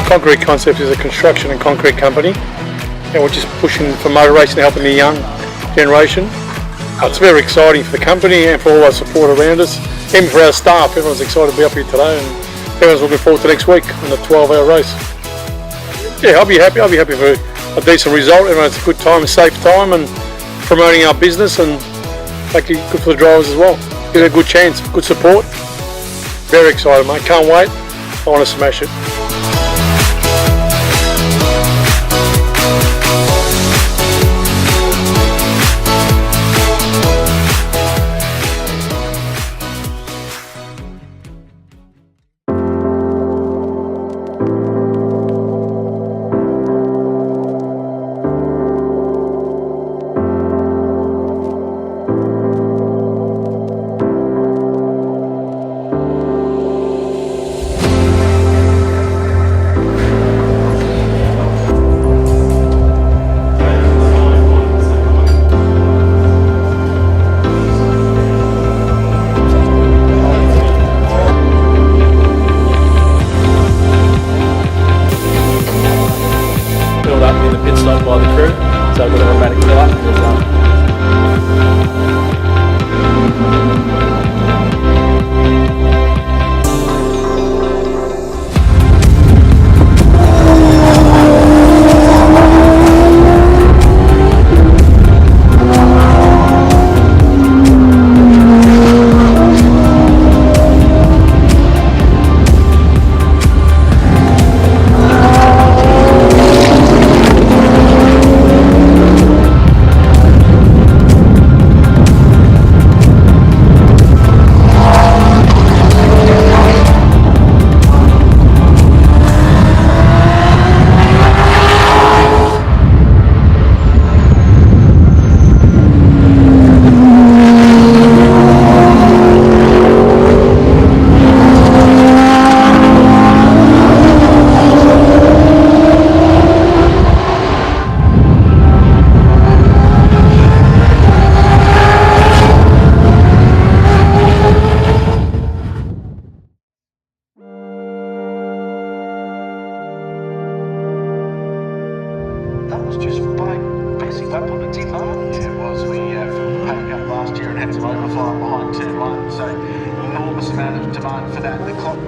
Concrete Concepts is a construction and concrete company, and we're just pushing for motor racing, helping the young generation. It's very exciting for the company and for all our support around us, even for our staff. Everyone's excited to be up here today, and everyone's looking forward to next week on the 12-hour race. Yeah, I'll be happy for a decent result. Everyone's a good time, a safe time, and promoting our business, and actually good for the drivers as well. Get a good chance, good support. Very excited, mate. Can't wait. I want to smash it. By the crew, so I've got an automatic filler. That was just basically that put a tip on. Yeah, it was. We paid up last year and had some overflow behind turn one, so enormous amount of demand for that. The clock.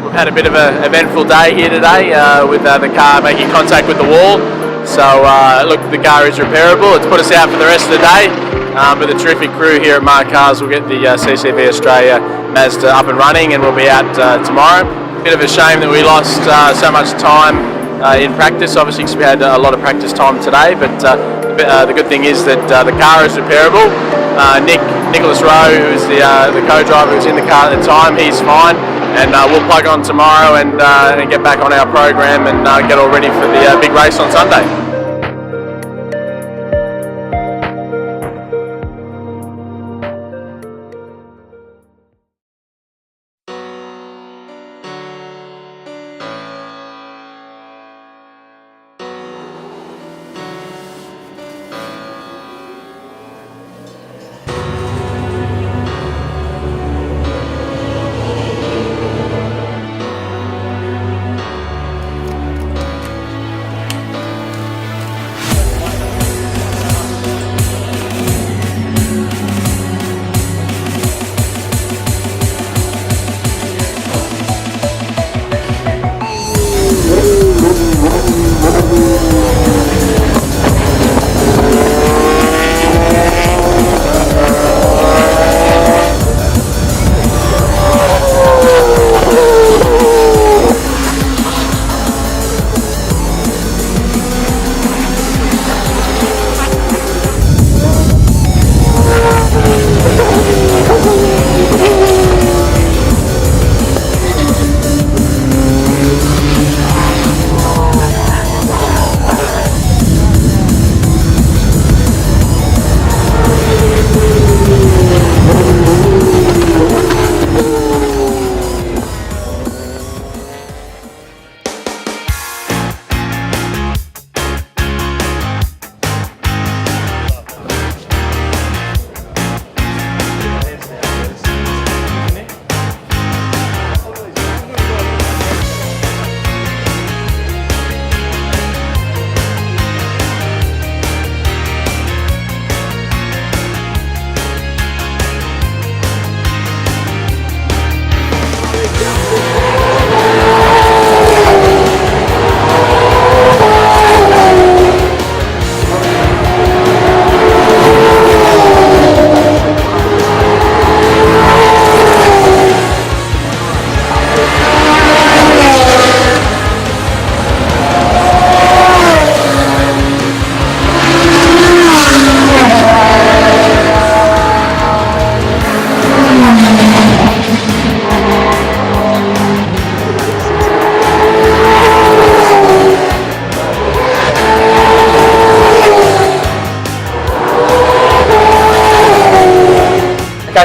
We've had a bit of an eventful day here today with the car making contact with the wall. So look, the car is repairable. It's put us out for the rest of the day. But the terrific crew here at MARC Cars will get the CCV Australia Mazda up and running, and we'll be out tomorrow. Bit of a shame that we lost so much time in practice, obviously, because we had a lot of practice time today. But the good thing is that the car is repairable. Nicholas Rowe, who's the co-driver who was in the car at the time, he's fine. And we'll plug on tomorrow and get back on our program and get all ready for the big race on Sunday.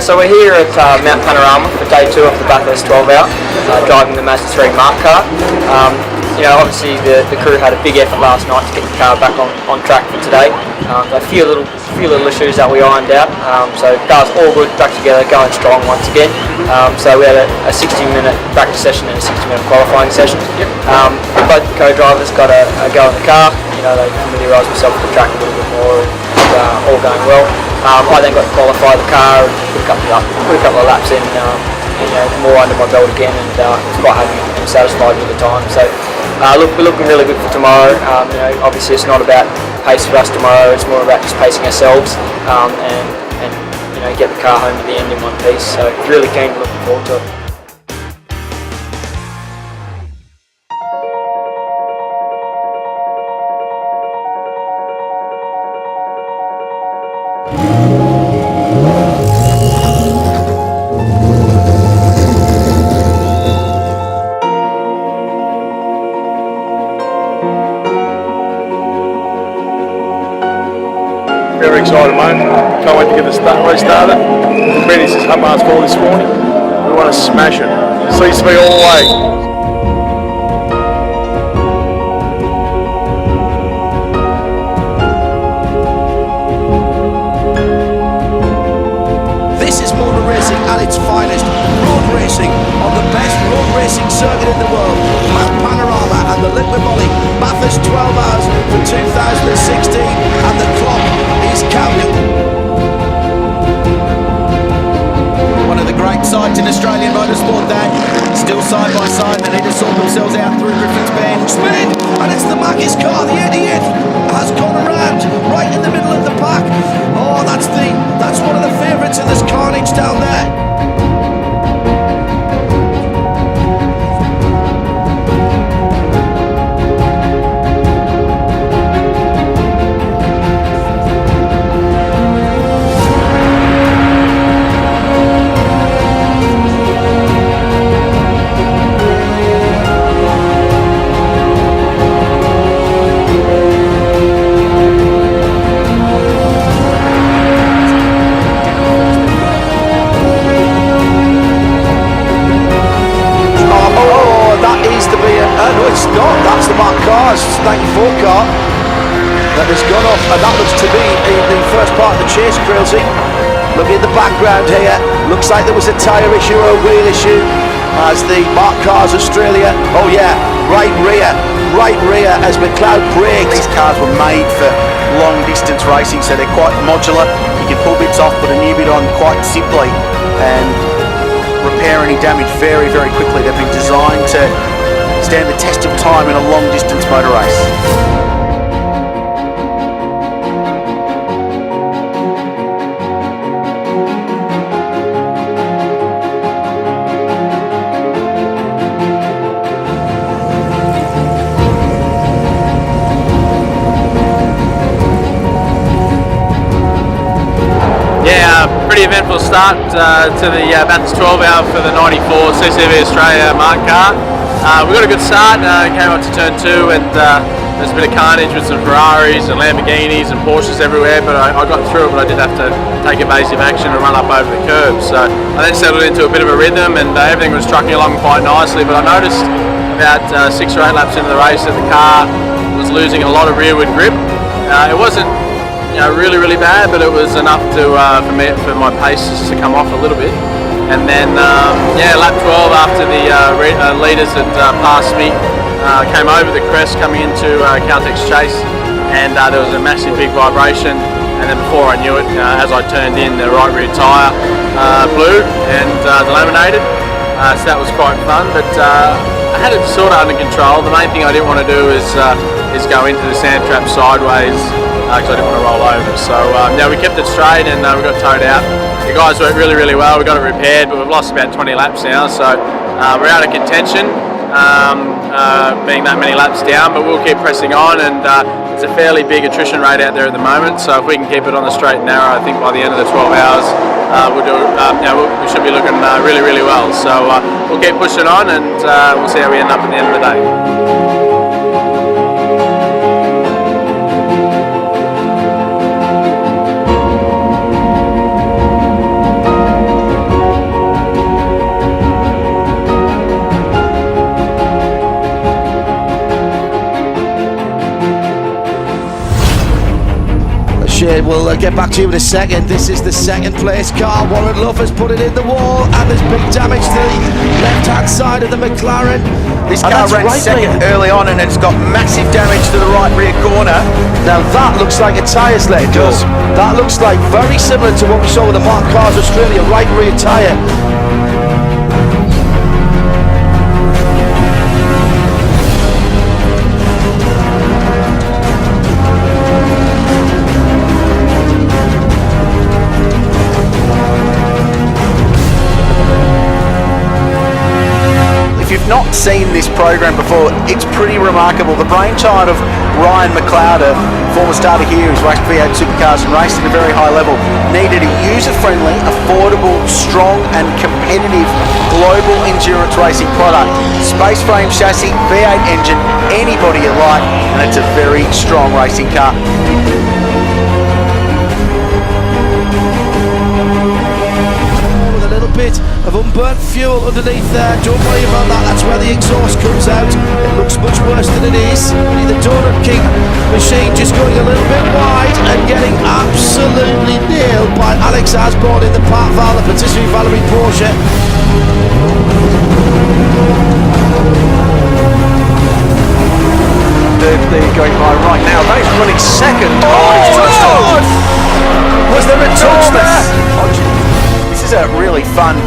So we're here at Mount Panorama for day 2 of the Bathurst 12 hour, driving the Mazda 3 MARC car. Obviously the crew had a big effort last night to get the car back on track for today. A few little issues that we ironed out. So car's all good, back together, going strong once again. So we had a 60-minute practice session and a 60-minute qualifying session. Both co-drivers got a go in the car. They familiarised themselves with the track a little bit more, and all going well. I then got to qualify the car and put a couple of laps in, more under my belt again, and was quite happy and satisfied with the time. So we're looking really good for tomorrow. Obviously it's not about pace for us tomorrow, it's more about just pacing ourselves and get the car home at the end in one piece. So really keen, looking forward to it. Very excited, mate. Can't wait to get the race started. Benny's just home asked for this morning. We want to smash it. CCV all the way. This is motor racing at its finest. Road racing on the best road racing circuit in the world. Mount Panorama and the Liquid Molly. Bathurst 12 hours for 2016, and the clock is counting. One of the great sights in Australian motorsport then. Still side by side, they need to sort themselves out through Griffin's Bend. Spin! And it's the Maggie's car, the 88th, has gone around right in the middle of the pack. Oh, that's one of the favourites in this carnage down there. Car that has gone off, and that looks to be the first part of the chase, Crailsy. Looking at the background here, looks like there was a tyre issue or a wheel issue as the MARC Cars Australia, oh yeah, right rear as McLeod braked. These cars were made for long distance racing, so they're quite modular. You can pull bits off, put a new bit on quite simply and repair any damage very, very quickly. They've been designed to stand the test of time in a long distance motor race. Pretty eventful start to the Bathurst 12 hour for the 94 CCV Australia MARC car. We got a good start, came up to turn 2 and there's a bit of carnage with some Ferraris and Lamborghinis and Porsches everywhere, but I got through it, but I did have to take evasive action and run up over the curb. So I then settled into a bit of a rhythm and everything was trucking along quite nicely, but I noticed about 6 or 8 laps into the race that the car was losing a lot of rearward grip. It wasn't really bad, but it was enough to for my pace to come off a little bit. And then lap 12 after the leaders had passed me, came over the crest coming into Caltex Chase, and there was a massive big vibration, and then before I knew it, as I turned in, the right rear tyre blew and delaminated, so that was quite fun, but I had it sort of under control. The main thing I didn't want to do is go into the sand trap sideways, because I didn't want to roll over. So we kept it straight and we got towed out. The guys worked really well, we got it repaired, but we've lost about 20 laps now, so we're out of contention, being that many laps down, but we'll keep pressing on, and it's a fairly big attrition rate out there at the moment, so if we can keep it on the straight and narrow, I think by the end of the 12 hours we'll do, we should be looking really well. So we'll keep pushing on, and we'll see how we end up at the end of the day. Okay, we'll get back to you in a second. This is the second place car. Warren Love has put it in the wall, and there's big damage to the left-hand side of the McLaren. This car ran second early on, and it's got massive damage to the right rear corner. Now that looks like a tyre's let go. That looks like very similar to what we saw with the MARC Cars Australia right rear tyre. If you've not seen this program before, it's pretty remarkable. The brainchild of Ryan McLeod, a former starter here who's raced V8 Supercars and raced at a very high level, needed a user-friendly, affordable, strong and competitive global endurance racing product. Space frame chassis, V8 engine, anybody you like, and it's a very strong racing car. Bit of unburnt fuel underneath there. Don't worry about that, that's where the exhaust comes out. It looks much worse than it is. The Donut King machine just going a little bit wide and getting absolutely nailed by Alex Asborn in the part valve, the patisserie Valerie Porsche. They're going by right now. They're running second. Was there a touch there? This is a really fun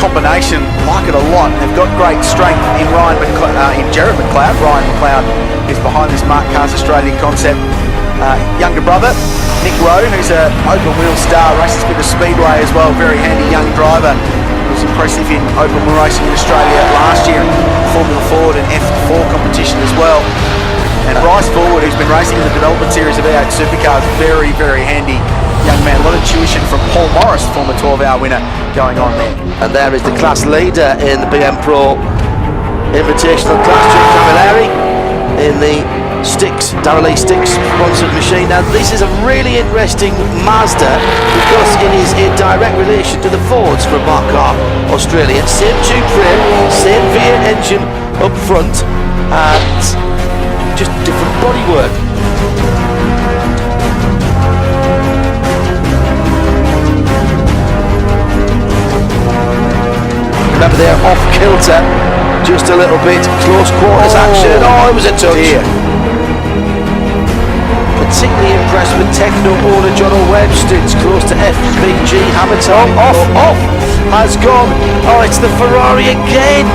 combination, like it a lot. They've got great strength in Gerard McLeod. Ryan McLeod is behind this MARC Cars Australia concept. Younger brother, Nick Rowe, who's an open wheel star, races with the Speedway as well, very handy young driver. Was impressive in open wheel racing in Australia last year, Formula Ford and F4 competition as well. And Bryce Fullwood, who's been racing in the development series of V8 Supercars, very, very handy young man. A lot of tuition from Paul Morris, former 12-hour winner, going on there. And there is the class leader in the BM Pro Invitational class, Jim Camilleri, in the Darrell E. Sticks sponsored machine. Now this is a really interesting Mazda because it is in direct relation to the Fords from MARC Car Australia. Same tube frame, same V8 engine up front, and just different bodywork. Remember they're off kilter just a little bit, close quarters action. Oh, it was a touch. Dear. Particularly impressed with Techno owner John O'Webster. It's close to FPG Hamilton. Off, has gone. Oh, it's the Ferrari again.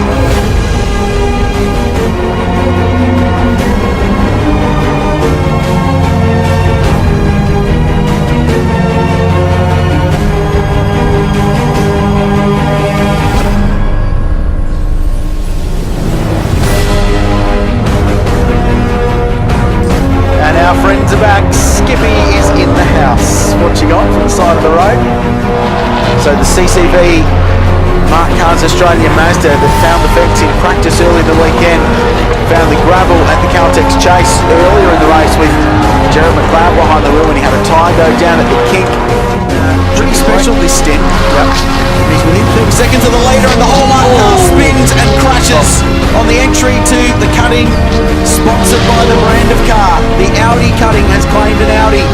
Our friends are back. Skippy is in the house, watching on from the side of the road. So the CCV MARC Cars Australia Mazda that found effects in practice early in the weekend, found the gravel at the Caltex Chase earlier in the race with Gerard McLeod behind the wheel, and he had a tyre go down at the kink. Pretty special this stint. Yep. He's within 30 seconds of the leader, and the whole MARC car spins and crashes on the entry to the cutting sponsored by the brand of car. The Audi cutting has claimed an Audi.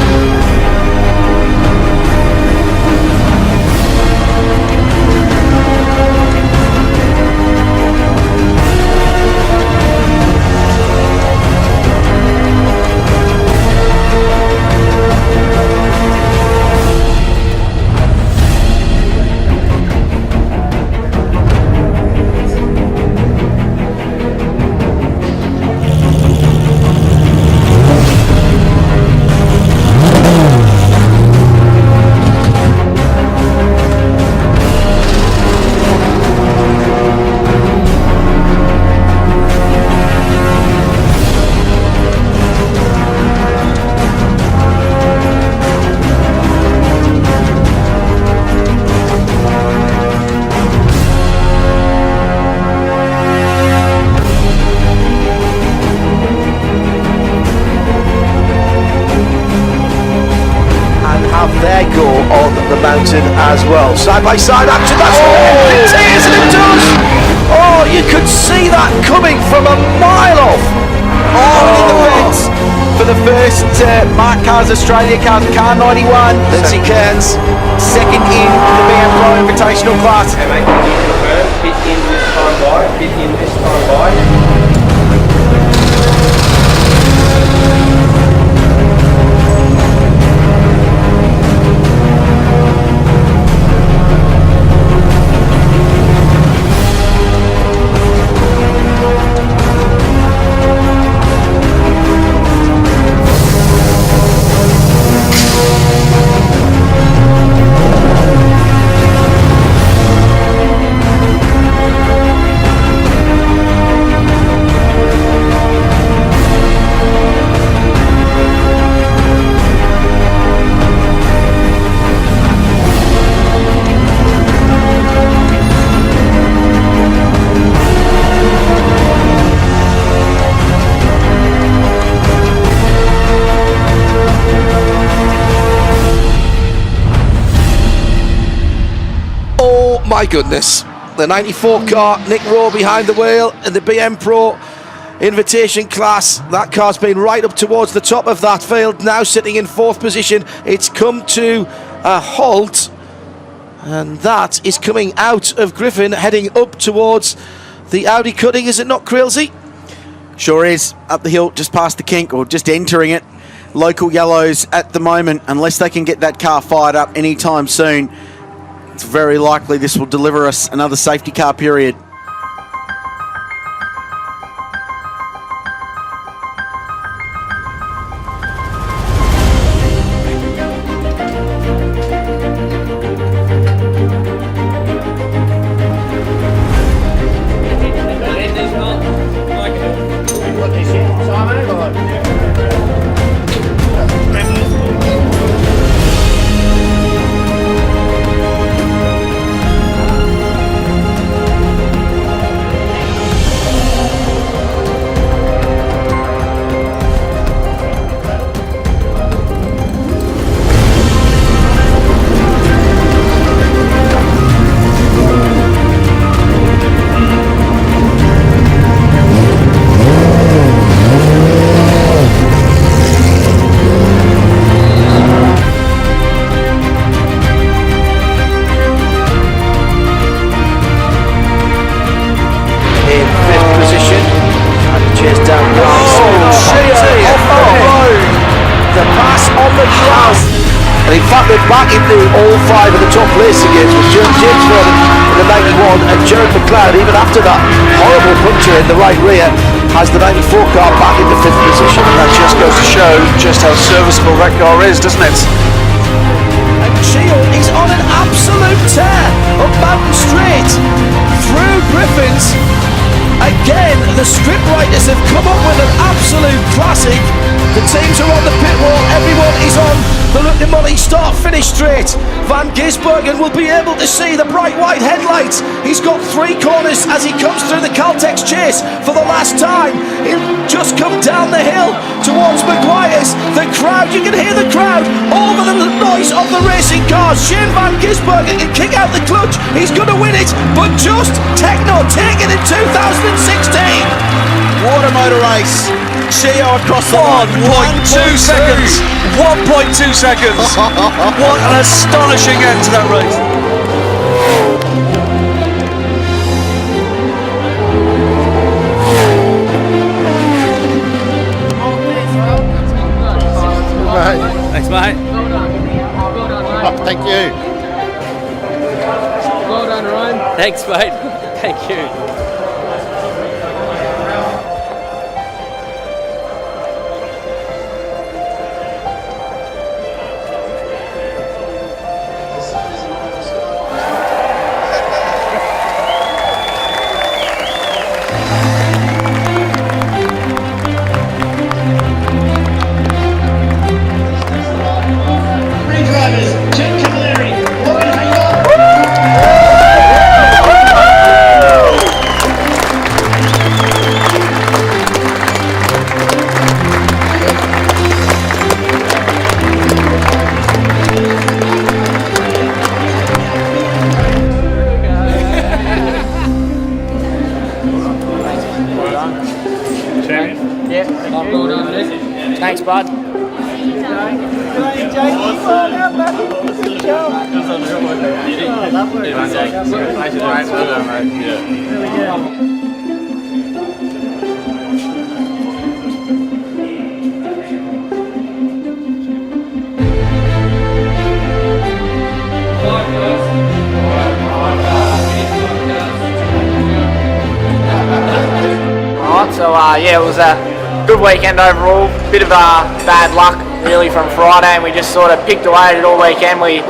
mountain as well. Side by side action, that's what it is, and it does! Oh, you could see that coming from a mile off! Oh, in the fence for the first first MARC Cars Australia car, car 91. Lindsay Kearns, second in the BM Pro Invitational class. Hey mate, can you confirm? Bit in this time by, bit in this time by. My goodness, the 94 car, Nick Rowe behind the wheel in the BM Pro Invitation class. That car's been right up towards the top of that field, now sitting in 4th position. It's come to a halt, and that is coming out of Griffin, heading up towards the Audi cutting, is it not, Crailsey? Sure is, up the hill, just past the kink, or just entering it. Local yellows at the moment, unless they can get that car fired up anytime soon, it's very likely this will deliver us another safety car period. Back into all 5 of the top racing games with James Ford in the 91 and Gerard McLeod, even after that horrible puncture in the right rear, has the 94 car back into 5th position. And that just goes to show just how serviceable that car is, doesn't it? And Chio is on an absolute tear up Mountain Straight through Griffins. Again, the scriptwriters have come up with an absolute classic. The teams are on the pit wall, everyone is on the Look Money start-finish straight. Van Gisbergen will be able to see the bright white headlights. He's got 3 corners as he comes through the Caltex chase for the last time. He'll just come down the hill towards Maguire's. The crowd, you can hear the crowd over the noise of the racing cars. Shane Van Gisbergen can kick out the clutch. He's going to win it, but just Techno taking it in 2016. What a motor race. Chio across the line. 1.2 seconds. 1.2 seconds. What an astonishing end to that race. Thanks, mate. Oh, thank you. Well done, Ryan. Thanks, mate. Thank you. Thanks, bud. Alright, so yeah, it was a good weekend overall. Bit of bad luck really from Friday, and we just sort of picked away at it all weekend. We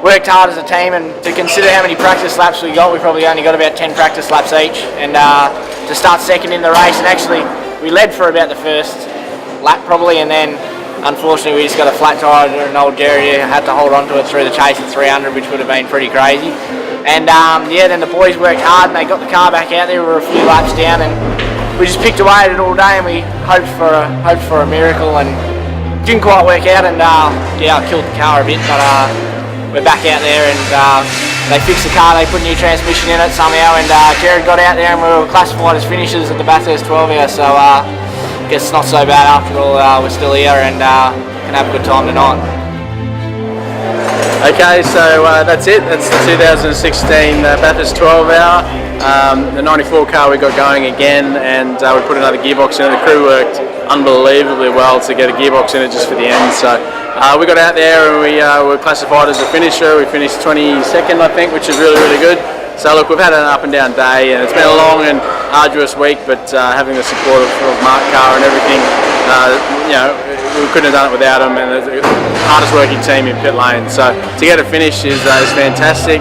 worked hard as a team, and to consider how many practice laps we got, we probably only got about 10 practice laps each. And to start second in the race, and actually we led for about the first lap probably, and then unfortunately we just got a flat tyre and an old Gerard had to hold on to it through the chase at 300, which would have been pretty crazy. And yeah, then the boys worked hard and they got the car back out there. We were a few laps down, and we just picked away at it all day, and we hoped for a miracle, and didn't quite work out. And yeah, I killed the car a bit, but we're back out there, and they fixed the car. They put a new transmission in it somehow, and Gerard got out there, and we were classified as finishers at the Bathurst 12 hour. So I guess it's not so bad after all. We're still here, and can have a good time tonight. Okay, so that's it. That's the 2016 Bathurst 12 hour. The 94 car we got going again, and we put another gearbox in it. The crew worked unbelievably well to get a gearbox in it just for the end. So we got out there and we were classified as a finisher. We finished 22nd, I think, which is really, really good. So look, we've had an up and down day, and it's been a long and arduous week, but having the support of MARC car and everything, you know, we couldn't have done it without them, and the hardest working team in pit lane. So to get a finish is fantastic.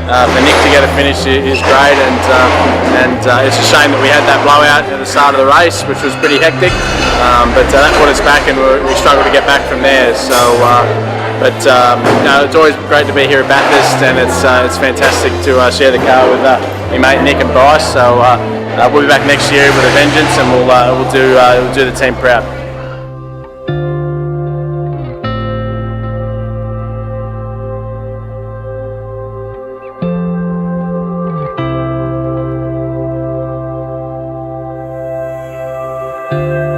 For Nick to get a finish is great, and it's a shame that we had that blowout at the start of the race, which was pretty hectic. But that put us back, and we struggled to get back from there. So, you know, it's always great to be here at Bathurst, and it's fantastic to share the car with my mate Nick and Bryce. So we'll be back next year with a vengeance, and we'll do the team proud. Thank you.